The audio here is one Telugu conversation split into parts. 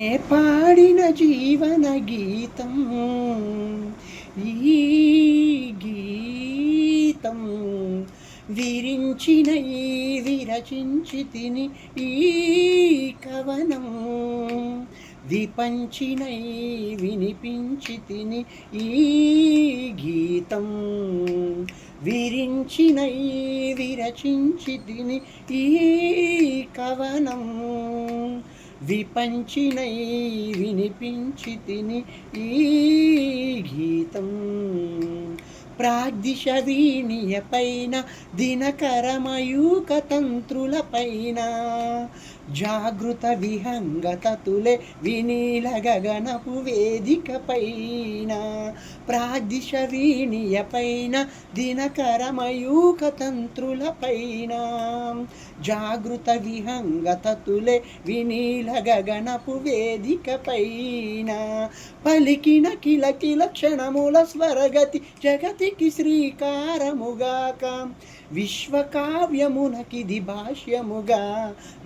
పాడిన జీవన గీతం ఈ గీతం విరించిన విరచించి తిని ఈ కవనం విపంచిన వినిపించి తిని ఈ గీతం విరించిన విరచించి తిని ఈ కవనం విపంచినై వినిపించి తిని ఈ గీతం ప్రాగ్దిశ వీణియ పైన దినకరమయూక తంత్రుల పైన జాగృత విహంగతతులే వినీల గగనపు వేదిక పైన ప్రాగ్దిశ వీణియ పైన దినకరమయూక తంత్రుల పైన జాగృత విహంగతతులే వినీల గగనపు వేదిక పైన పలికిన కిలకిల క్షణముల స్వరగతి జగతికి శ్రీకారముగాక విశ్వకావ్యమునకిది భాష్యముగా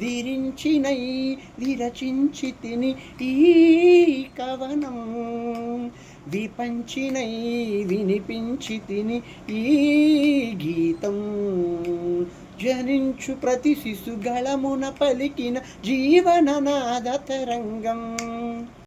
విరించినై విరచించి తిని ఈ కవనం విపంచినై వినిపించి తిని ఈ గీతం జనించు ప్రతి శిశుగళమున పలికిన జీవననాద తరంగం